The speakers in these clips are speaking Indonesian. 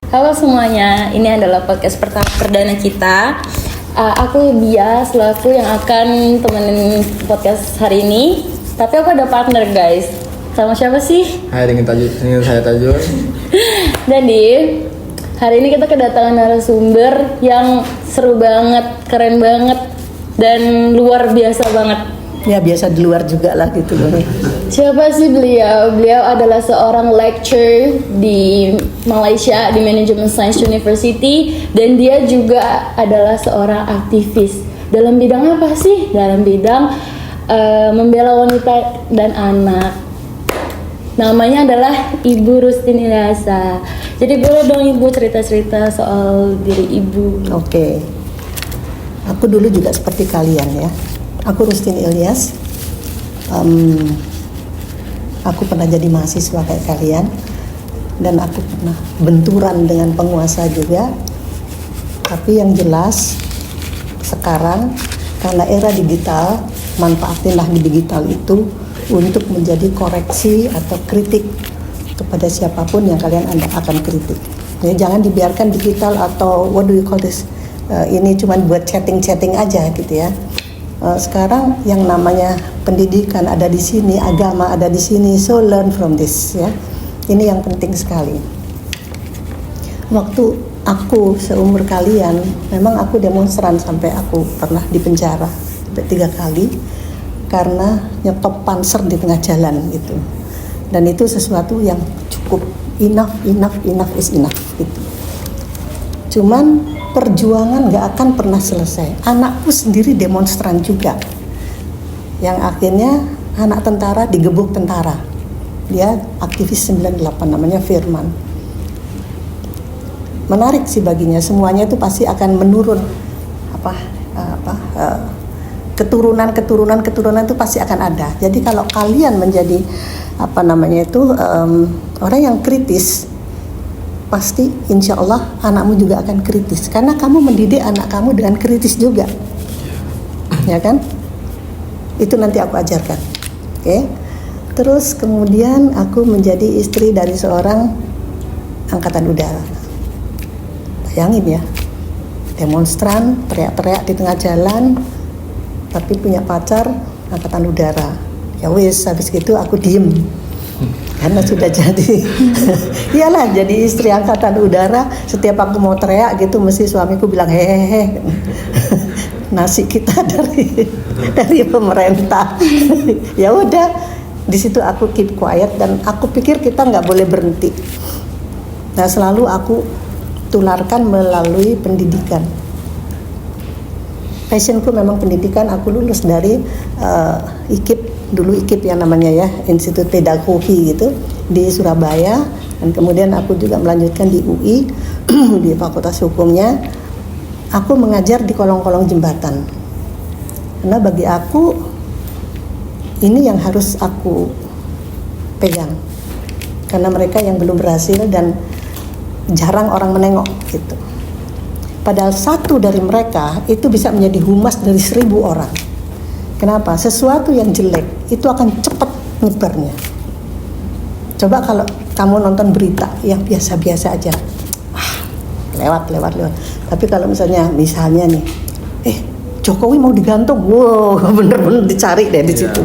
Halo semuanya, ini adalah podcast perdana kita. Aku Bia, selaku yang akan temenin podcast hari ini. Tapi aku ada partner guys. Sama siapa sih? Hai, dengan saya Tajul. Jadi, hari ini kita kedatangan narasumber yang seru banget, keren banget, dan luar biasa banget. Ya biasa di luar juga lah gitu loh. Siapa sih beliau? Beliau adalah seorang lecturer di Malaysia di Management Science University, dan dia juga adalah seorang aktivis. Dalam bidang apa sih? Dalam bidang membela wanita dan anak. Namanya adalah Ibu Rustini Ilyasa. Jadi boleh dong Ibu cerita-cerita soal diri Ibu. Oke. Aku dulu juga seperti kalian ya. Aku Rustini Ilyas. Aku pernah jadi mahasiswa kayak kalian, dan aku pernah benturan dengan penguasa juga. Tapi yang jelas sekarang karena era digital, manfaatinlah di digital itu untuk menjadi koreksi atau kritik kepada siapapun yang kalian akan kritik. Jadi jangan dibiarkan digital atau what do you call this? Ini cuma buat chatting aja gitu ya. Sekarang yang namanya pendidikan ada di sini, agama ada di sini, so learn from this ya. Ini yang penting sekali. Waktu aku seumur kalian, memang aku demonstran sampai aku pernah dipenjara sampai 3 kali karena nyetop panser di tengah jalan gitu. Dan itu sesuatu yang cukup enough is enough gitu. Cuman perjuangan gak akan pernah selesai. Anakku sendiri demonstran juga, yang akhirnya anak tentara digebuk tentara. Dia aktivis 98, namanya Firman. Menarik sih baginya, semuanya itu pasti akan menurun. Keturunan itu pasti akan ada. Jadi kalau kalian menjadi orang yang kritis, pasti insya Allah anakmu juga akan kritis, karena kamu mendidik anak kamu dengan kritis juga, ya kan? Itu nanti aku ajarkan. Oke. Terus kemudian aku menjadi istri dari seorang angkatan udara. Bayangin ya, demonstran teriak-teriak di tengah jalan, tapi punya pacar angkatan udara. Ya wis, habis gitu aku diem. Karena sudah jadi iyalah, jadi istri angkatan udara, setiap aku mau teriak gitu mesti suamiku bilang hehehe. Nasi kita dari pemerintah. Ya udah, di situ aku keep quiet, dan aku pikir kita nggak boleh berhenti. Nah, selalu aku tularkan melalui pendidikan. Passionku memang pendidikan. Aku lulus dari IKIP, dulu IKIP yang namanya ya, Institut Pedagogi gitu di Surabaya, dan kemudian aku juga melanjutkan di UI di Fakultas Hukumnya. Aku mengajar di kolong-kolong jembatan, karena bagi aku ini yang harus aku pegang, karena mereka yang belum berhasil dan jarang orang menengok gitu. Padahal satu dari mereka itu bisa menjadi humas dari 1000 orang. Kenapa? Sesuatu yang jelek itu akan cepat nyebarnya. Coba kalau kamu nonton berita yang biasa-biasa aja, lewat. Tapi kalau misalnya nih, Jokowi mau digantung, wow, bener-bener dicari deh di situ,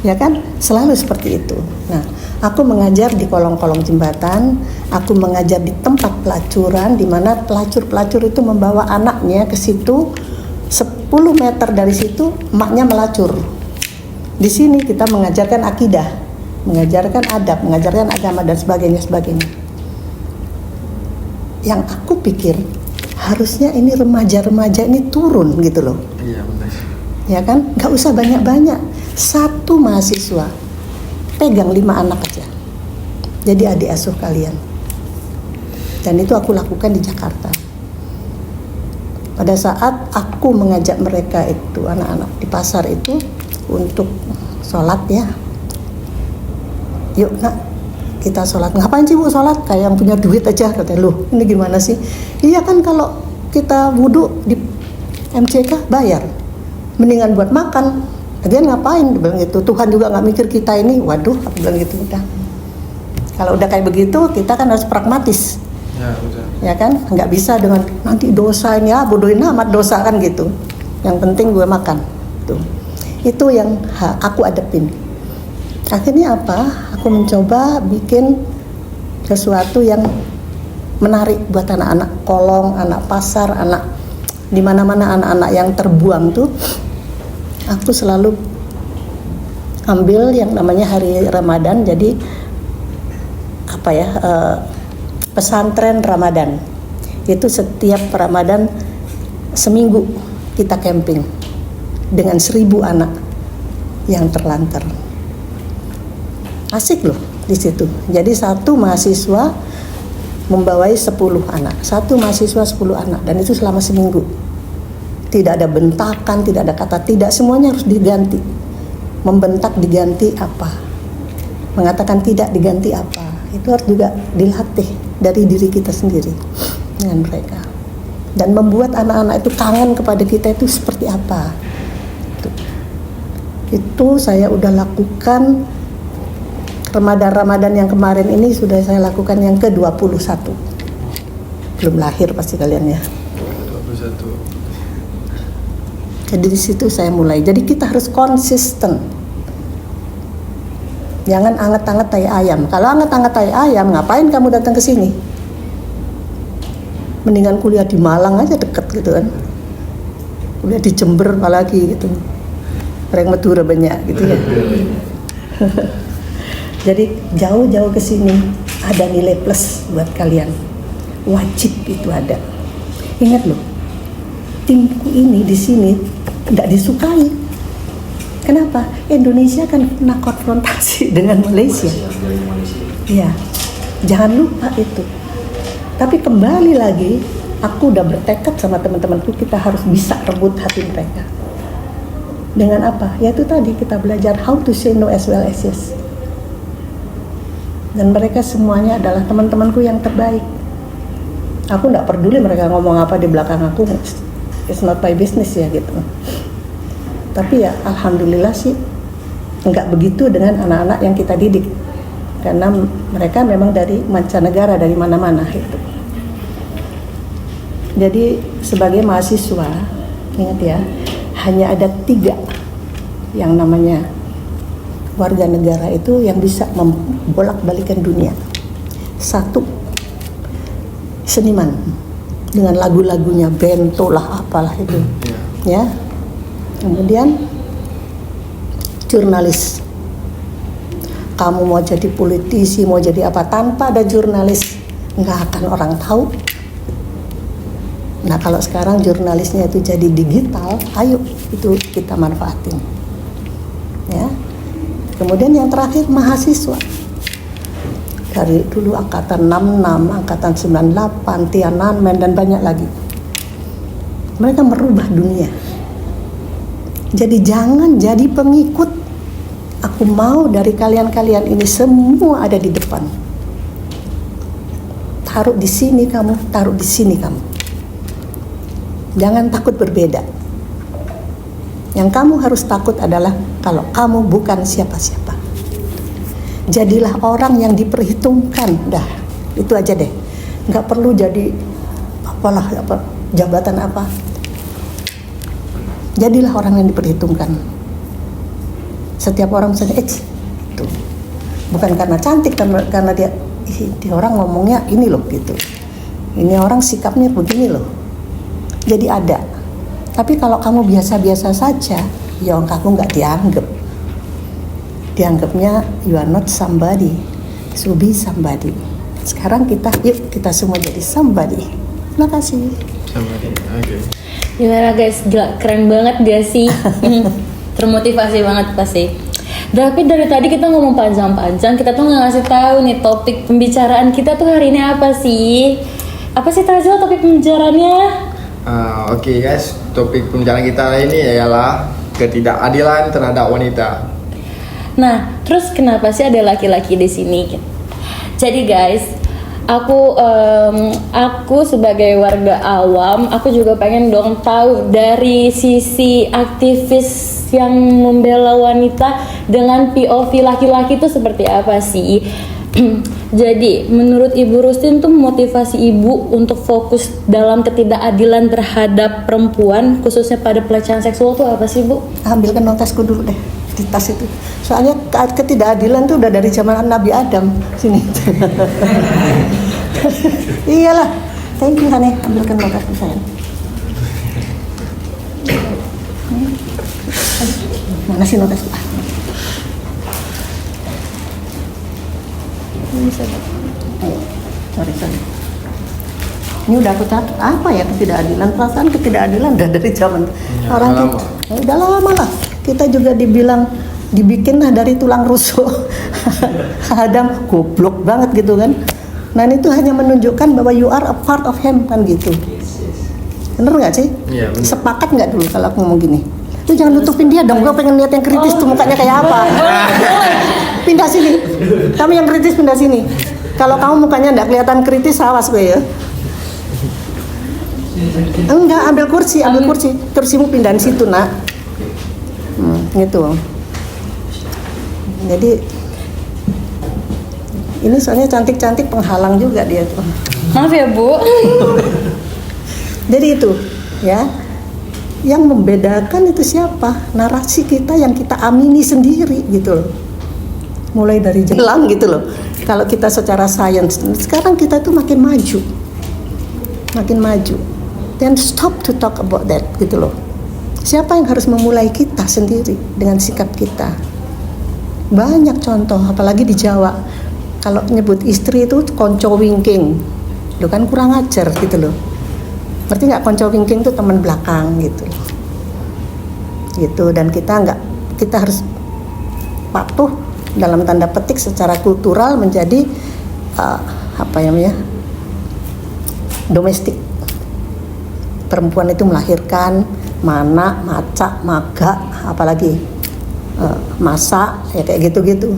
ya kan? Selalu seperti itu. Nah, aku mengajar di kolong-kolong jembatan, aku mengajar di tempat pelacuran, di mana pelacur itu membawa anaknya ke situ. 10 meter dari situ emaknya melacur. Di sini kita mengajarkan akidah, mengajarkan adab, mengajarkan agama dan sebagainya. Yang aku pikir harusnya ini remaja-remaja ini turun gitu loh. Iya benar. Ya kan? Gak usah banyak-banyak. 1 mahasiswa pegang 5 anak aja, jadi adik asuh kalian. Dan itu aku lakukan di Jakarta. Pada saat aku mengajak mereka itu, anak-anak di pasar itu, untuk sholat ya. Yuk nak, kita sholat. Ngapain sih bu sholat? Kayak yang punya duit aja, katanya. Loh, ini gimana sih? Iya kan, kalau kita wudhu di MCK bayar, mendingan buat makan. Lagian ngapain? Dia bilang gitu. Tuhan juga nggak mikir kita ini. Waduh, aku bilang gitu. Udah. Kalau udah kayak begitu, kita kan harus pragmatis. Ya, betul. Ya kan, nggak bisa dengan nanti dosa ini ya bodohin amat dosa kan gitu. Yang penting gue makan. Tuh. Itu yang aku adepin. Akhirnya apa? Aku mencoba bikin sesuatu yang menarik buat anak-anak kolong, anak pasar, anak di mana-mana anak-anak yang terbuang tuh. Aku selalu ambil yang namanya hari Ramadan, jadi apa ya? Pesantren Ramadan. Itu setiap Ramadan seminggu kita camping dengan 1.000 anak yang terlantar. Asik loh di situ. Jadi satu mahasiswa membawai 10 anak, satu mahasiswa 10 anak, dan itu selama seminggu. Tidak ada bentakan, tidak ada kata tidak, semuanya harus diganti. Membentak diganti apa? Mengatakan tidak diganti apa? Itu harus juga dilatih dari diri kita sendiri dengan mereka. Dan membuat anak-anak itu kangen kepada kita itu seperti apa. Itu saya udah lakukan Ramadan yang kemarin ini sudah saya lakukan yang ke-21. Belum lahir pasti kalian ya. 21. Jadi di situ saya mulai. Jadi kita harus konsisten. Jangan anget-anget tai ayam. Kalau anget-anget tai ayam, ngapain kamu datang ke sini? Mendingan kuliah di Malang aja deket gitu kan. Kuliah di Jember apalagi gitu. Orang Madura banyak gitu ya. Jadi jauh-jauh ke sini ada nilai plus buat kalian. Wajib itu ada. Ingat loh, timku ini di sini nggak disukai. Kenapa? Indonesia kan pernah konfrontasi dengan Malaysia. Iya, jangan lupa itu. Tapi kembali lagi, aku udah bertekad sama teman-temanku kita harus bisa rebut hati mereka. Dengan apa? Yaitu tadi kita belajar how to say no as well as yes. Dan mereka semuanya adalah teman-temanku yang terbaik. Aku nggak peduli mereka ngomong apa di belakang aku, it's not my business ya gitu. Tapi ya alhamdulillah sih nggak begitu dengan anak-anak yang kita didik, karena mereka memang dari mancanegara, dari mana-mana gitu. Jadi sebagai mahasiswa, ingat ya, hanya ada 3 yang namanya warga negara itu yang bisa membolak-balikan dunia. 1, seniman dengan lagu-lagunya, bento lah apalah itu, ya. Kemudian jurnalis. Kamu mau jadi politisi, mau jadi apa, tanpa ada jurnalis nggak akan orang tahu. Nah kalau sekarang jurnalisnya itu jadi digital, ayo itu kita manfaatin. Ya. Kemudian yang terakhir mahasiswa. Dari dulu angkatan 66, angkatan 98, Tiananmen dan banyak lagi. Mereka merubah dunia. Jadi jangan jadi pengikut. Aku mau dari kalian-kalian ini semua ada di depan. Taruh di sini kamu, taruh di sini kamu. Jangan takut berbeda. Yang kamu harus takut adalah kalau kamu bukan siapa-siapa. Jadilah orang yang diperhitungkan. Dah, itu aja deh. Nggak perlu jadi apalah apa jabatan apa. Jadilah orang yang diperhitungkan. Setiap orang misalnya, itu bukan karena cantik, karena dia orang ngomongnya ini loh gitu. Ini orang sikapnya begini loh. Jadi ada. Tapi kalau kamu biasa-biasa saja, ya kamu nggak dianggap. Dianggapnya you are not somebody, so be somebody. Sekarang yuk kita semua jadi somebody. Terima kasih. Somebody, oke. Gimana guys, gila, keren banget gak sih? Termotivasi banget pasti. Tapi dari tadi kita ngomong panjang-panjang, kita tuh nggak ngasih tahu nih topik pembicaraan kita tuh hari ini apa sih? Apa sih Tajul topik pembicaraannya? Oke guys, topik pembicaraan kita hari ini ialah ketidakadilan terhadap wanita. Nah, terus kenapa sih ada laki-laki di sini? Jadi guys, aku sebagai warga awam, aku juga pengen dong tahu dari sisi aktivis yang membela wanita dengan POV laki-laki itu seperti apa sih? Jadi, menurut Ibu Rustin tuh motivasi Ibu untuk fokus dalam ketidakadilan terhadap perempuan, khususnya pada pelecehan seksual tuh apa sih, Bu? Ambilkan notasku dulu deh di tas itu. Soalnya ketidakadilan tuh udah dari zaman Nabi Adam sini. Iyalah. Thank you Hane, ambilkan notasku sayang. Mana sih notasku? Ayo, sorry. Ini udah aku catat apa ya ketidakadilan, perasaan ketidakadilan udah dari zaman orang lama. kita. Udah lama lah. Kita juga dibikin lah dari tulang rusuk. Adam goblok banget gitu kan. Nah itu hanya menunjukkan bahwa you are a part of him kan gitu. Bener nggak sih? Iya, bener. Sepakat nggak dulu kalau aku ngomong gini? Lu jangan nutupin dia dong, gue pengen lihat yang kritis tuh mukanya kayak apa. Pindah sini. Kamu yang kritis pindah sini. Kalau kamu mukanya nggak kelihatan kritis, awas gue ya. Enggak, ambil kursi. Kursimu pindahin situ nak. Gitu. Jadi ini soalnya cantik-cantik penghalang juga dia tuh. Maaf ya, Bu. Jadi itu ya. Yang membedakan itu siapa? Narasi kita yang kita amini sendiri gitu loh. Mulai dari jelang gitu loh. Kalau kita secara sains, sekarang kita tuh makin maju. Then stop to talk about that gitu loh. Siapa yang harus memulai? Kita sendiri dengan sikap kita. Banyak contoh, apalagi di Jawa. Kalau nyebut istri itu konco wingking, lo kan kurang ajar gitu loh. Ngerti nggak, konco wingking itu teman belakang gitu. Gitu, dan kita harus patuh dalam tanda petik secara kultural menjadi domestik. Perempuan itu melahirkan, mana, maca, maga, apalagi masak, ya kayak gitu-gitu.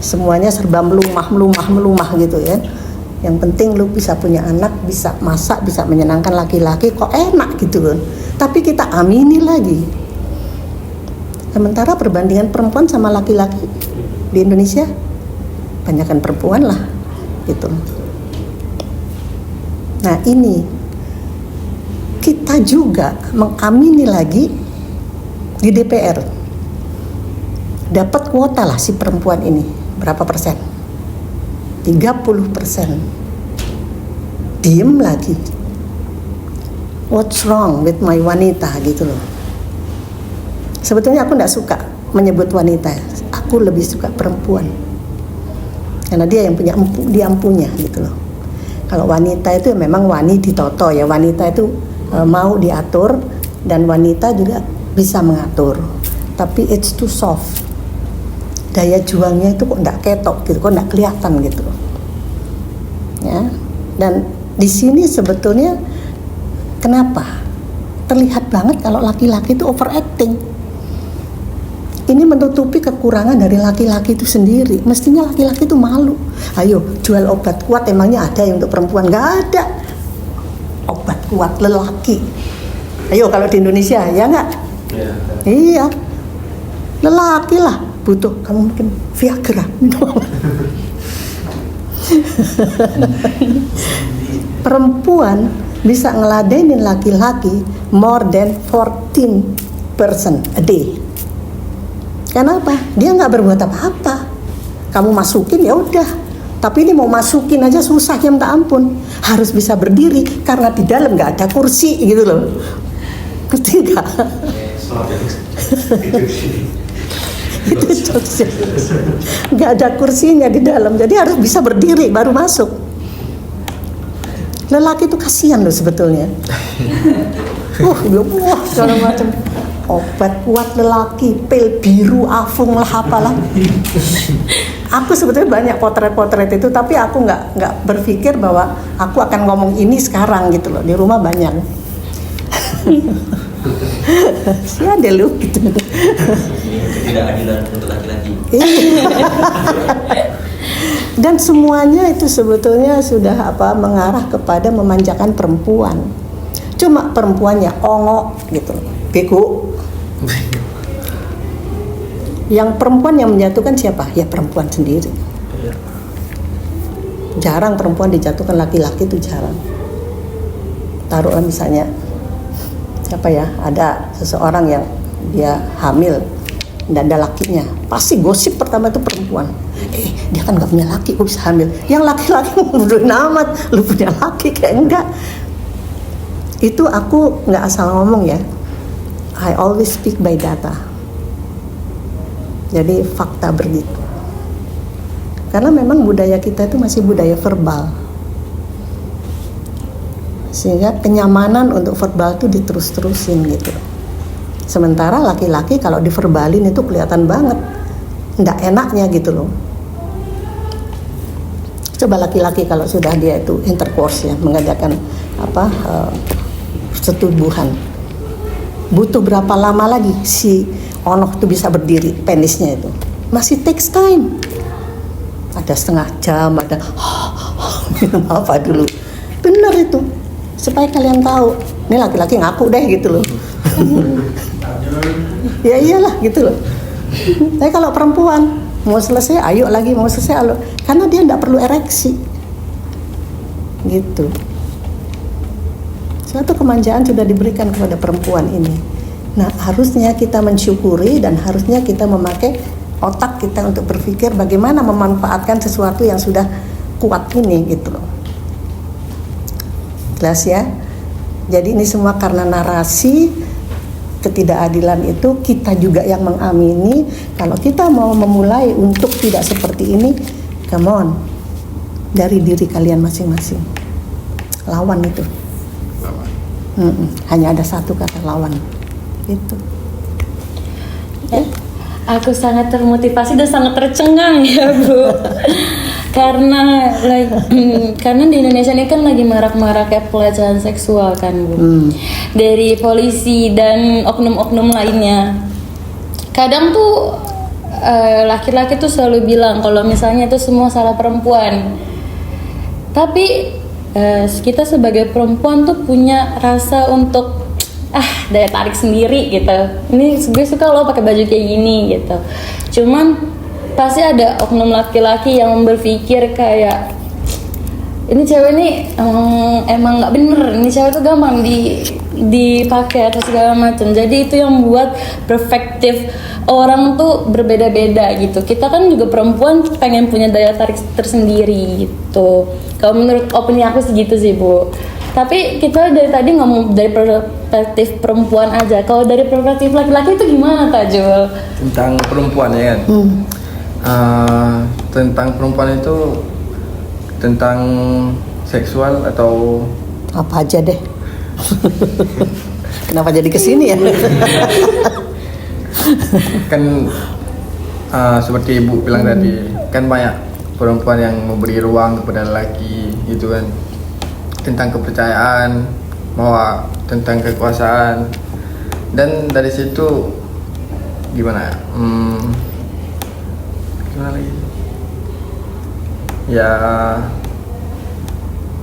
Semuanya serba melumah gitu ya. Yang penting lu bisa punya anak, bisa masak, bisa menyenangkan laki-laki, kok enak gitu kan. Tapi kita amini lagi. Sementara perbandingan perempuan sama laki-laki di Indonesia banyakkan perempuan lah gitu. Nah ini kita juga mengamini lagi di DPR. Dapat kuota lah si perempuan ini. Berapa persen? 30%. Diem lagi. What's wrong with my wanita gitu loh. Sebetulnya aku gak suka menyebut wanita. Aku lebih suka perempuan. Karena dia yang punya dia empunya gitu loh. Kalau wanita itu memang wani ditoto ya. Wanita itu mau diatur dan wanita juga bisa mengatur. Tapi it's too soft. Daya juangnya itu kok nggak ketok gitu, kok nggak kelihatan gitu, ya. Dan di sini sebetulnya kenapa terlihat banget kalau laki-laki itu overacting. Ini menutupi kekurangan dari laki-laki itu sendiri. Mestinya laki-laki itu malu. Ayo jual obat kuat, emangnya ada yang untuk perempuan? Nggak ada. Obat kuat lelaki. Ayo kalau di Indonesia ya nggak? Yeah. Iya. Lelaki lah butuh, kamu mungkin Viagra. Perempuan bisa ngeladenin laki-laki more than 14% a day. Kenapa? Dia nggak berbuat apa-apa. Kamu masukin ya udah. Tapi ini mau masukin aja susah ya minta ampun. Harus bisa berdiri karena di dalam nggak ada kursi gitu loh. Ngerti nggak? Itu jokesnya. Nggak ada kursinya di dalam, jadi harus bisa berdiri baru masuk. Lelaki itu kasihan loh sebetulnya. Segala macam obat kuat lelaki, pil biru, afung lah apalah. Aku sebetulnya banyak potret-potret itu, tapi aku nggak berpikir bahwa aku akan ngomong ini sekarang gitu loh. Di rumah banyak. Siapa lu gitu. Ketidakadilan untuk laki-laki. Dan semuanya itu sebetulnya sudah mengarah kepada memanjakan perempuan. Cuma perempuannya ongok gitu, bego. Yang perempuan yang menjatuhkan siapa? Ya perempuan sendiri. jarang perempuan dijatuhkan, laki-laki itu jarang. Taruhlah misalnya siapa ya, ada seseorang yang dia hamil, tidak ada lakinya, pasti gosip pertama itu perempuan. Dia kan nggak punya laki, kok bisa hamil? Yang laki-laki bodoh amat, lu punya laki kayak enggak. Itu aku nggak asal ngomong ya. I always speak by data. Jadi fakta begitu. Karena memang budaya kita itu masih budaya verbal. Sehingga kenyamanan untuk verbal itu diterus-terusin gitu. Sementara laki-laki kalau diverbalin itu kelihatan banget nggak enaknya gitu loh. Coba laki-laki kalau sudah dia itu intercourse ya, mengadakan setubuhan, butuh berapa lama lagi si onoh itu bisa berdiri, penisnya itu masih takes time. Ada setengah jam, ada minum apa dulu. Bener itu, supaya kalian tahu. Ini laki-laki ngaku deh gitu loh. Ya iyalah gitu loh. Tapi kalau perempuan mau selesai, ayo lagi, mau selesai, ayo. Karena dia tidak perlu ereksi. Gitu. Suatu kemanjaan sudah diberikan kepada perempuan ini. Nah, harusnya kita mensyukuri dan harusnya kita memakai otak kita untuk berpikir bagaimana memanfaatkan sesuatu yang sudah kuat ini gitu loh. Jelas ya? Jadi ini semua karena narasi ketidakadilan itu kita juga yang mengamini. Kalau kita mau memulai untuk tidak seperti ini, come on, dari diri kalian masing-masing. Lawan itu. Hanya ada satu kata, lawan. Itu. Ya, aku sangat termotivasi dan sangat tercengang ya Bu. Karena karena di Indonesia ini kan lagi marak-maraknya pelecehan seksual kan Bu. Dari polisi dan oknum-oknum lainnya. Kadang tuh laki-laki tuh selalu bilang kalau misalnya itu semua salah perempuan. Tapi kita sebagai perempuan tuh punya rasa untuk daya tarik sendiri gitu. Ini gue suka lo pakai baju kayak gini gitu. Cuman pasti ada oknum laki-laki yang berpikir kayak ini cewek ini emang nggak bener, ini cewek tuh gampang dipakai atau segala macam. Jadi itu yang membuat perspektif orang tuh berbeda-beda gitu. Kita kan juga perempuan pengen punya daya tarik tersendiri gitu. Kalau menurut opini aku segitu sih Bu. Tapi kita dari tadi ngomong dari perspektif perempuan aja. Kalau dari perspektif laki-laki itu gimana Tajul? Tentang perempuan ya kan? Tentang perempuan itu tentang seksual atau apa aja deh. Kenapa jadi kesini ya? Kan seperti Ibu bilang tadi, kan banyak perempuan yang memberi ruang kepada lelaki gitu kan, tentang kepercayaan, bahwa tentang kekuasaan. Dan dari situ gimana lagi ya,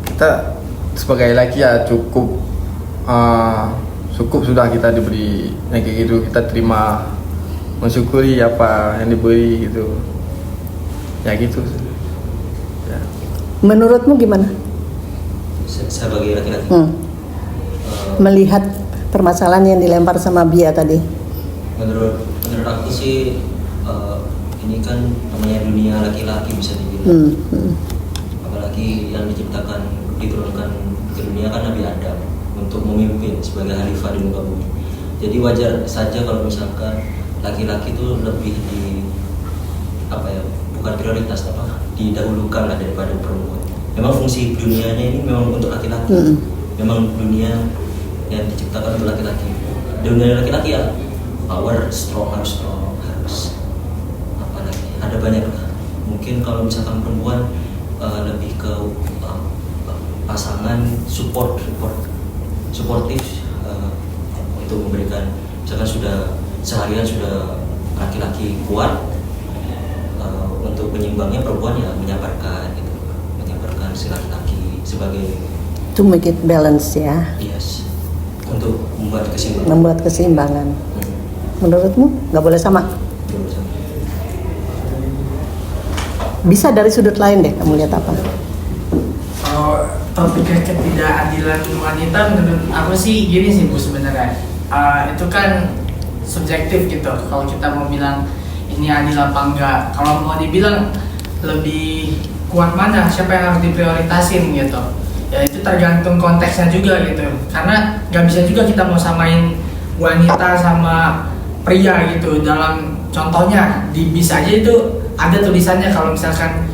kita sebagai laki ya cukup sudah kita diberi yang kayak gitu, kita terima, mensyukuri apa yang diberi gitu ya gitu ya. Menurutmu gimana? Sebagai laki-laki melihat permasalahan yang dilempar sama Bia tadi. Menurut aku sih ini kan namanya dunia laki-laki bisa dibilang. Apalagi yang diturunkan ke dunia kan Nabi Adam untuk memimpin sebagai khalifah di muka bumi. Jadi wajar saja kalau misalkan laki-laki itu lebih bukan prioritas, didahulukan lah daripada perempuan. Memang fungsi dunianya ini memang untuk laki-laki. Memang dunia yang diciptakan untuk laki-laki. Dunia laki-laki ya power, harus ada banyak lah. Mungkin kalau misalkan perempuan lebih ke pasangan suportif untuk memberikan, misalkan seharian sudah laki-laki kuat, untuk penyimbangnya perempuan ya menyabarkan si laki-laki sebagai To make it balance ya. Yes, untuk membuat keseimbangan. Menurutmu nggak boleh sama? Bisa dari sudut lain deh, kamu lihat apa? Kalau topik ketidakadilan wanita menurut aku sih gini sih Bu sebenarnya. Itu kan subjektif gitu. Kalau kita mau bilang ini adil apa enggak, kalau mau dibilang lebih kuat mana, siapa yang harus diprioritasin gitu. Ya itu tergantung konteksnya juga gitu. Karena nggak bisa juga kita mau samain wanita sama pria gitu. Dalam contohnya di bis aja itu ada tulisannya kalau misalkan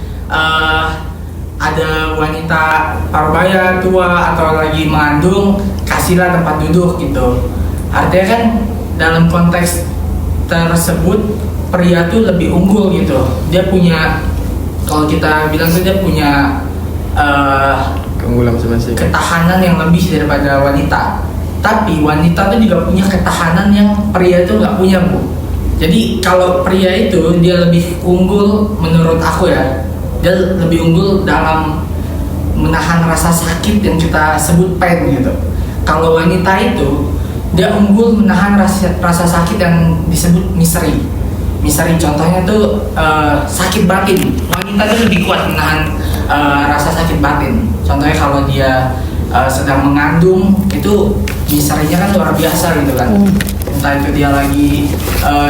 ada wanita parubaya tua atau lagi mengandung, kasihlah tempat duduk gitu. Artinya kan dalam konteks tersebut pria tuh lebih unggul gitu. Dia punya, kalau kita bilang tuh dia punya keunggulan masing-masing, ketahanan yang lebih daripada wanita. Tapi wanita tuh juga punya ketahanan yang pria itu nggak punya, Bu. Jadi kalau pria itu dia lebih unggul menurut aku ya, dia lebih unggul dalam menahan rasa sakit yang kita sebut pain gitu. Kalau wanita itu dia unggul menahan rasa sakit yang disebut misery. Misery contohnya tuh sakit batin. Wanita itu lebih kuat menahan rasa sakit batin. Contohnya kalau dia sedang mengandung, itu misery-nya kan luar biasa gitu kan. Entah itu dia lagi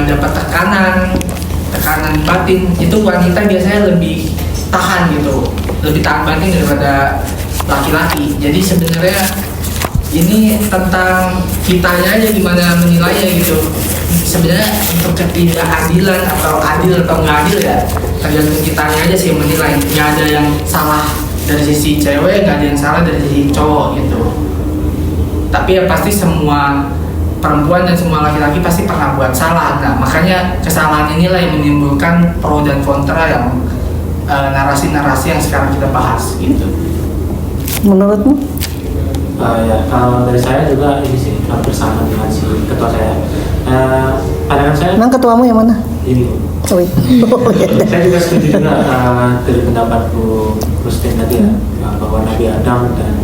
dapat tekanan batin, itu wanita biasanya lebih tahan gitu, lebih tahan batin daripada laki-laki. Jadi sebenarnya ini tentang kitanya aja gimana menilainya gitu. Sebenarnya untuk ketidakadilan atau adil atau nggak adil ya tergantung kitanya aja sih yang menilai. Nggak ada yang salah dari sisi cewek, nggak ada yang salah dari sisi cowok gitu. Tapi ya pasti semua perempuan dan semua laki-laki pasti pernah buat salah. Nah makanya kesalahan inilah yang menimbulkan pro dan kontra yang narasi-narasi yang sekarang kita bahas gitu. Menurutmu? Ya kalau dari saya juga ini sih hampir sama dengan si ketua saya. Pandangan saya. Emang ketuamu yang mana? Ini. Oh, iya. Saya juga setuju juga dari pendapat Bu Rustin tadi ya, bahwa Nabi Adam dan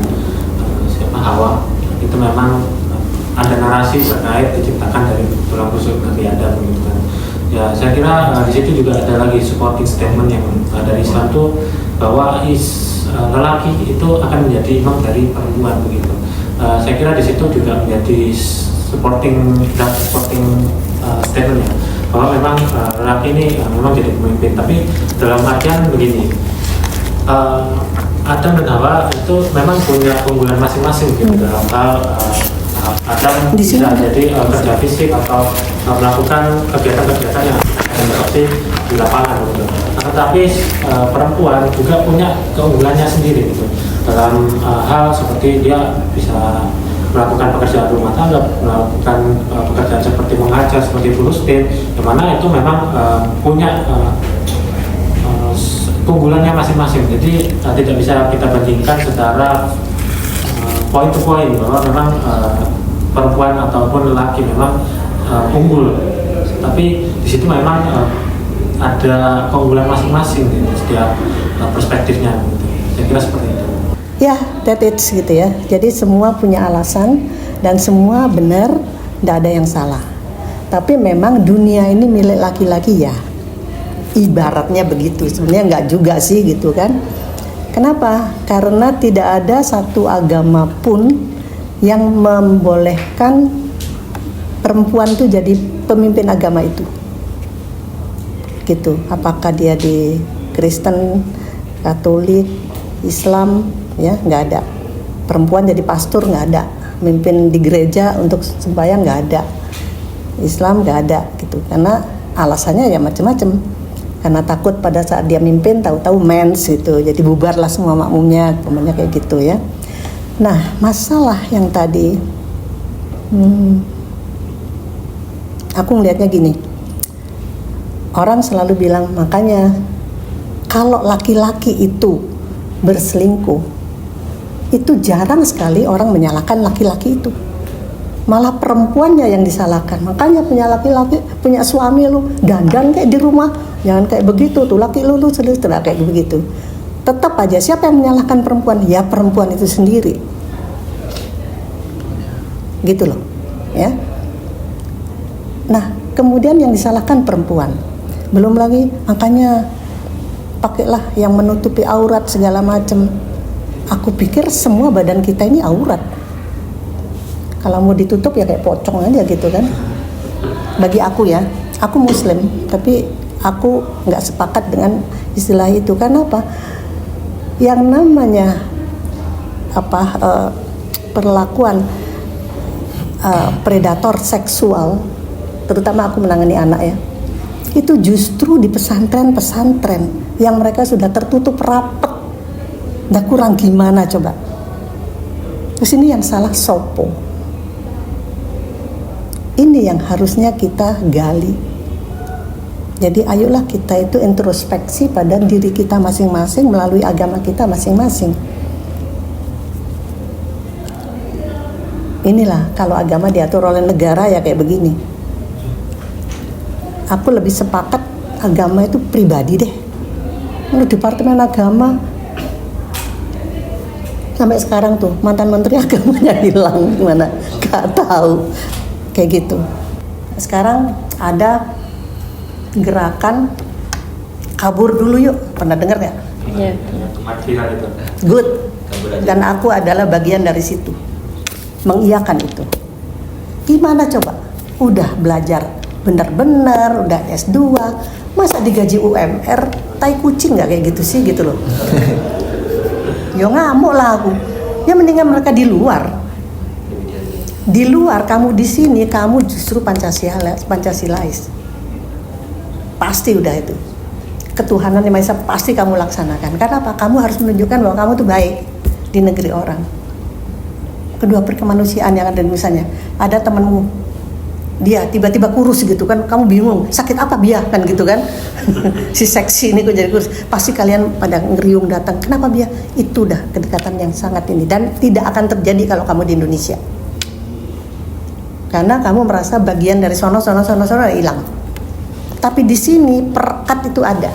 siapa Hawa itu memang ada narasi terkait diciptakan dari tulang rusuk Nabi Adam gitu kan. Ya saya kira di situ juga ada lagi supporting statement yang dari Islam tuh bahwa lelaki itu akan menjadi imam dari perempuan begitu. Saya kira di situ juga menjadi supporting statement ya, bahwa memang lelaki ini memang jadi pemimpin. Tapi dalam artian begini, Adam dan Hawa itu memang punya keunggulan masing-masing gitu dalam hal Adam bisa jadi kerja fisik atau melakukan kegiatan-kegiatan yang seperti di lapangan gitu. Tetapi perempuan juga punya keunggulannya sendiri gitu dalam hal seperti dia bisa melakukan pekerjaan rumah tangga, melakukan pekerjaan seperti mengajar, seperti Bu Rustin, yang mana itu memang punya keunggulannya masing-masing. Jadi tidak bisa kita bandingkan secara point to point bahwa memang perempuan ataupun lelaki memang unggul, tapi di situ memang ada keunggulan masing-masing di setiap perspektifnya gitu. Saya kira seperti itu. Ya, that it's gitu ya. Jadi semua punya alasan dan semua benar, tidak ada yang salah. Tapi memang dunia ini milik laki-laki ya. Ibaratnya begitu. Sebenarnya enggak juga sih gitu kan. Kenapa? Karena tidak ada satu agama pun yang membolehkan perempuan itu jadi pemimpin agama itu. Gitu. Apakah dia di Kristen, Katolik, Islam, ya nggak ada. Perempuan jadi pastor nggak ada. Mimpin di gereja untuk sembahyang nggak ada. Islam nggak ada gitu. Karena alasannya ya macam-macam. Karena takut pada saat dia mimpin tahu-tahu mens gitu. Jadi bubarlah semua makmumnya, temannya kayak gitu ya. Nah, masalah yang tadi aku melihatnya gini. Orang selalu bilang, makanya kalau laki-laki itu berselingkuh, itu jarang sekali orang menyalahkan laki-laki itu. Malah perempuannya yang disalahkan. Makanya punya laki-laki, punya suami lu dandan kayak di rumah, jangan kayak begitu tuh, laki lu selesai kayak begitu. Tetap aja siapa yang menyalahkan perempuan? Ya perempuan itu sendiri. Gitu loh, ya. Nah, kemudian yang disalahkan perempuan. Belum lagi makanya pakailah yang menutupi aurat segala macam. Aku pikir semua badan kita ini aurat. Kalau mau ditutup ya kayak pocong aja gitu kan. Bagi aku ya, aku Muslim, tapi aku nggak sepakat dengan istilah itu. Karena apa? Yang namanya perlakuan predator seksual, terutama aku menangani anak ya, itu justru di pesantren-pesantren yang mereka sudah tertutup rapat. Dah kurang gimana coba? Terus ini yang salah sopo. Ini yang harusnya kita gali. Jadi ayolah kita itu introspeksi pada diri kita masing-masing melalui agama kita masing-masing. Inilah kalau agama diatur oleh negara ya kayak begini. Aku lebih sepakat agama itu pribadi deh. Kalau Departemen Agama sampai sekarang tuh mantan menteri agamanya hilang gimana? Gak tahu kayak gitu. Sekarang ada gerakan kabur dulu yuk, pernah dengar nggak? Iya. Cuma viral itu. Good. Kabur aja. Dan aku adalah bagian dari situ, mengiyakan itu. Gimana coba? Udah belajar benar-benar, udah S2, masa digaji UMR, tai kucing nggak kayak gitu sih gitu loh. Yo ngamuk lah aku. Ya mendingan mereka di luar. Di luar, kamu di sini, kamu justru Pancasilais. Pasti udah itu. Ketuhanan yang Maha Esa pasti kamu laksanakan. Karena apa? Kamu harus menunjukkan bahwa kamu tuh baik di negeri orang. Kedua, perkemanusiaan yang ada misalnya. Ada temanmu, dia tiba-tiba kurus gitu kan, kamu bingung, sakit apa Bia kan gitu kan. Si seksi ini kok jadi kurus. Pasti kalian pada ngeriung datang. Kenapa Bia? Itu dah kedekatan yang sangat ini. Dan tidak akan terjadi kalau kamu di Indonesia. Karena kamu merasa bagian dari sono hilang. Tapi di sini perekat itu ada.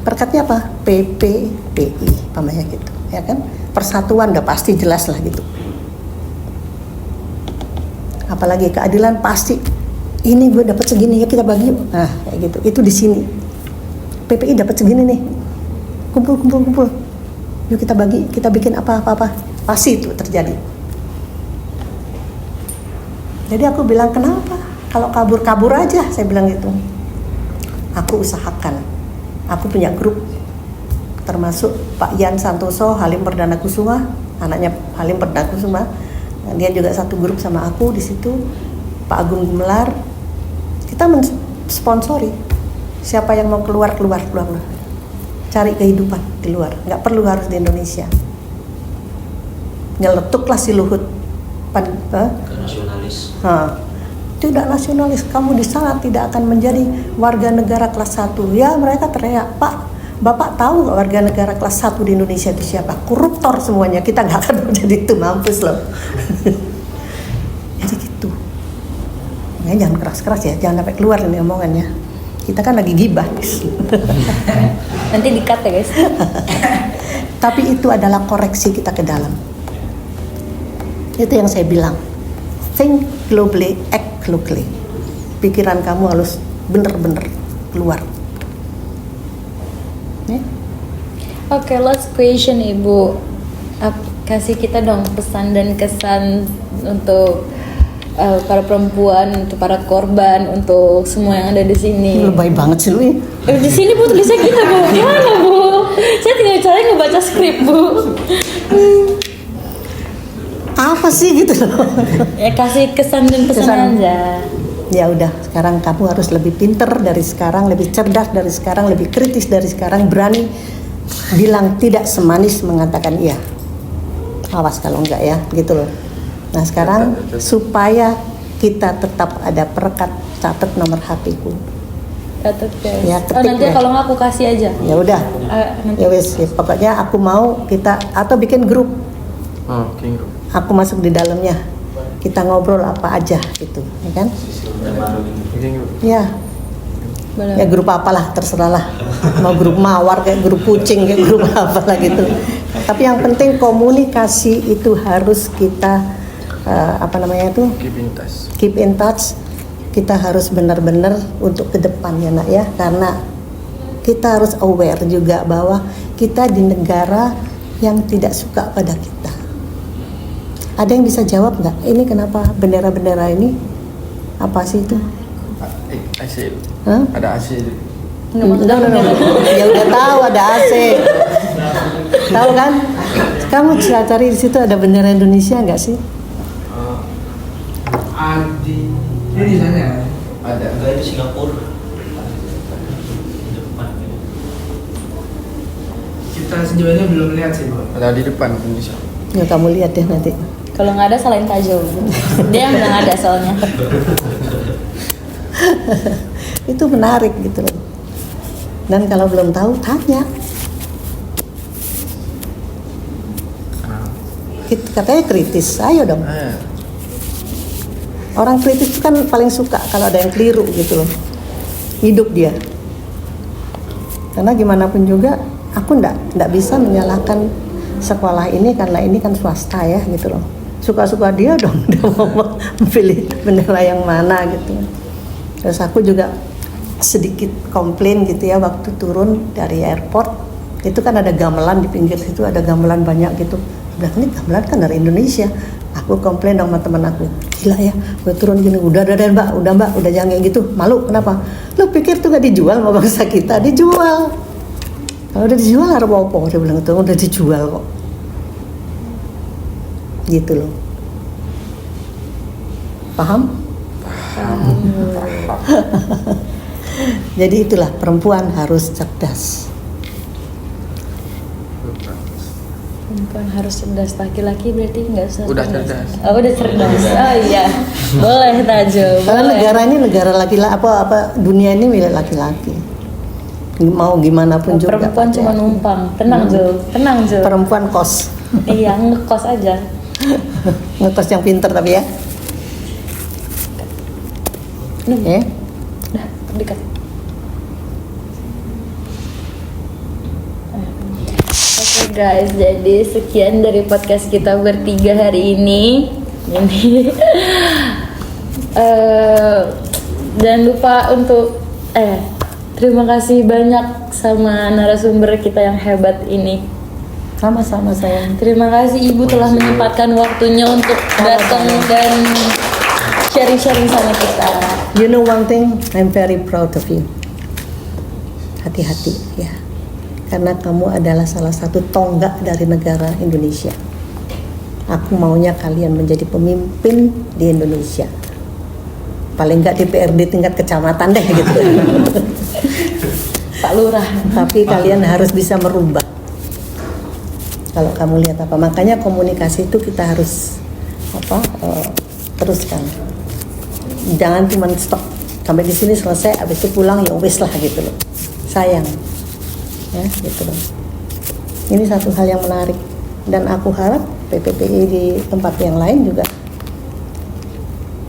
Perekatnya apa? PPPI, pamanya gitu, ya kan? Persatuan udah pasti jelas lah gitu. Apalagi keadilan pasti. Ini gue dapat segini ya kita bagi. Nah, kayak gitu. Itu di sini. PPI dapat segini nih. Kumpul. Yuk kita bagi, kita bikin apa. Pasti itu terjadi. Jadi aku bilang, kenapa? Kalau kabur aja, saya bilang gitu. Aku usahakan. Aku punya grup, termasuk Pak Yan Santoso, Halim Perdana Kusuma, anaknya Halim Perdana Kusuma. Dia juga satu grup sama aku di situ. Pak Agung Gumelar. Kita mensponsori. Siapa yang mau keluar. Cari kehidupan di luar. Nggak perlu harus di Indonesia. Nyeletuklah si Luhut. Nasionalis. Tidak nasionalis, kamu di sana tidak akan menjadi warga negara kelas 1. Ya mereka teriak, Pak, Bapak tahu nggak warga negara kelas 1 di Indonesia itu siapa? Koruptor semuanya, kita nggak akan menjadi itu, mampus loh. Jadi gitu. Nah, jangan keras-keras ya, jangan sampai keluar ini omongannya. Kita kan lagi gibah. Nanti di-cut ya guys. Tapi itu adalah koreksi kita ke dalam. Itu yang saya bilang. Think globally, act locally. Pikiran kamu harus bener-bener keluar. Oke, last question Ibu. Kasih kita dong pesan dan kesan untuk para perempuan, untuk para korban, untuk semua yang ada di sini. Lebay banget sih lu. Di sini Bu tulisnya gitu Bu. Gimana Bu? Saya tinggal caranya ngebaca skrip Bu. Apa sih gitu loh. Ya kasih kesan dan pesan aja. Ya udah, sekarang kamu harus lebih pinter dari sekarang, lebih cerdas dari sekarang, lebih kritis dari sekarang, berani bilang tidak semanis mengatakan iya. Awas kalau enggak ya, gitu loh. Nah sekarang supaya kita tetap ada perekat, catat nomor HP-ku. Catat guys. Ya, ketik nanti ya. kalau nggak aku kasih aja. Ya udah. Nanti. Ya wes, ya, pokoknya aku mau kita atau bikin grup. King Group. Aku masuk di dalamnya. Kita ngobrol apa aja gitu, ya kan? King Group. Ya. Boleh. Ya grup apalah terserah lah. Mau grup mawar kayak grup kucing kayak grup apalah gitu. Tapi yang penting komunikasi itu harus kita keep in touch. Kita harus benar-benar untuk ke depan ya nak ya, karena kita harus aware juga bahwa kita di negara yang tidak suka pada kita? Ada yang bisa jawab nggak? Ini kenapa bendera-bendera ini? Apa sih itu? AC. Hah? Ada AC. Enggak. Ya udah tahu ada AC. Tahu kan? Kamu cari di situ ada bendera Indonesia nggak sih? Adi, ini di sana ya? Ada. Enggak, itu Singapura. Kita sejauh ini belum lihat sih, Bro. Ada di depan Indonesia. Ya kamu lihat deh nanti. Kalau nggak ada salahin Tajo. Dia yang bilang ada soalnya. Itu menarik gitu loh. Dan kalau belum tahu tanya. Katanya kritis, ayo dong. Orang kritis itu kan paling suka kalau ada yang keliru gitu loh. Hidup dia. Karena gimana pun juga aku ndak bisa menyalahkan sekolah ini karena ini kan swasta ya gitu loh. Suka-suka dia dong, dia mau pilih bendera yang mana gitu. Terus aku juga sedikit komplain gitu ya waktu turun dari airport. Itu kan ada gamelan di pinggir situ, ada gamelan banyak gitu. Bilang ini gamelan kan dari Indonesia. Aku komplain dong sama teman aku, gila ya, gue turun gini, udah mbak, udah jangan kayak gitu, malu, kenapa? Lu pikir tuh gak dijual sama bangsa kita? Dijual. Kalau udah dijual harus apa? Dia bilang itu udah dijual kok. Gitu loh. Paham? Jadi itulah perempuan harus cerdas. Perempuan harus cerdas, laki-laki berarti nggak usah. Udah cerdas. Oh, udah cerdas. Oh iya, boleh Tajo. Karena Boleh. negara ini negara laki-laki, apa dunia ini milik laki-laki. Mau gimana pun juga. Perempuan Pak, cuma ya. numpang. Tenang Jo, tenang Jo. Perempuan kos. Iya, ngekos aja. Ngekos yang pinter tapi ya. Ya. Udah, dekat. Oke guys, jadi sekian dari podcast kita bertiga hari ini. Jangan lupa untuk terima kasih banyak sama narasumber kita yang hebat ini. Sama-sama sayang. Terima kasih Ibu telah menyempatkan waktunya untuk datang dan sharing-sharing sama kita. You know one thing, I'm very proud of you. Hati-hati ya. Karena kamu adalah salah satu tonggak dari negara Indonesia. Aku maunya kalian menjadi pemimpin di Indonesia. Paling nggak DPRD tingkat kecamatan deh gitu. Pak Lurah. Tapi kalian harus bisa merubah. Kalau kamu lihat apa, makanya komunikasi itu kita harus teruskan. Jangan cuma stop sampai di sini selesai, habis itu pulang ya wis lah gitu loh. Sayang. Ya, gitu loh. Ini satu hal yang menarik dan aku harap PPPI di tempat yang lain juga.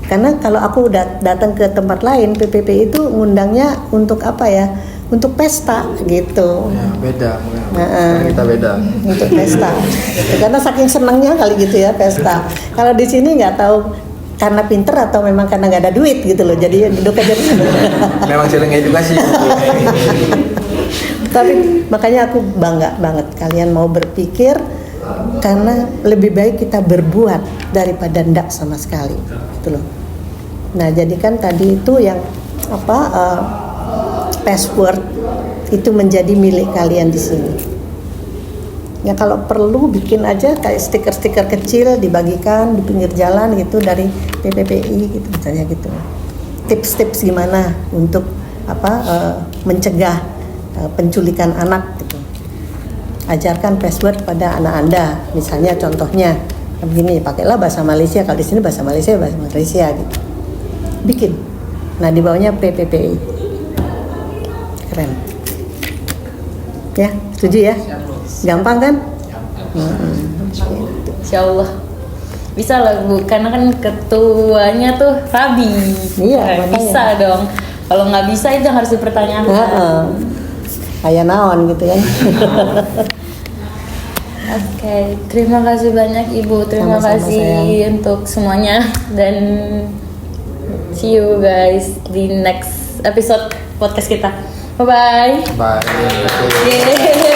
Karena kalau aku udah datang ke tempat lain, PPPI itu ngundangnya untuk apa ya? Untuk pesta gitu. Ya, beda. Nah, Sekarang kita beda. Untuk pesta. Karena saking senangnya kali gitu ya pesta. Kalau di sini nggak tahu karena pinter atau memang karena nggak ada duit gitu loh. Jadi duduk aja. Memang sering edukasi. Tapi makanya aku bangga banget kalian mau berpikir, karena lebih baik kita berbuat daripada ndak sama sekali gitu loh. Nah jadi kan tadi itu yang password itu menjadi milik kalian di sini. Ya kalau perlu bikin aja kayak stiker-stiker kecil dibagikan di pinggir jalan gitu dari PPPI gitu misalnya gitu. Tips-tips gimana untuk mencegah penculikan anak gitu. Ajarkan password pada anak Anda. Misalnya contohnya begini, pakailah bahasa Malaysia, kalau di sini bahasa Malaysia gitu. Bikin. Nah, di bawahnya PPPI. Keren. Ya, setuju ya? Gampang kan? Insya Allah bisa lah Bu, karena kan ketuanya tuh Rabi. Iya, makanya. Bisa dong. Kalau nggak bisa itu yang harus dipertanyakan. Kayak naon gitu kan. Oke, terima kasih banyak Ibu. Terima Sama-sama, kasih sayang. untuk semuanya dan see you guys di next episode podcast kita. Bye bye. Bye. Yeay.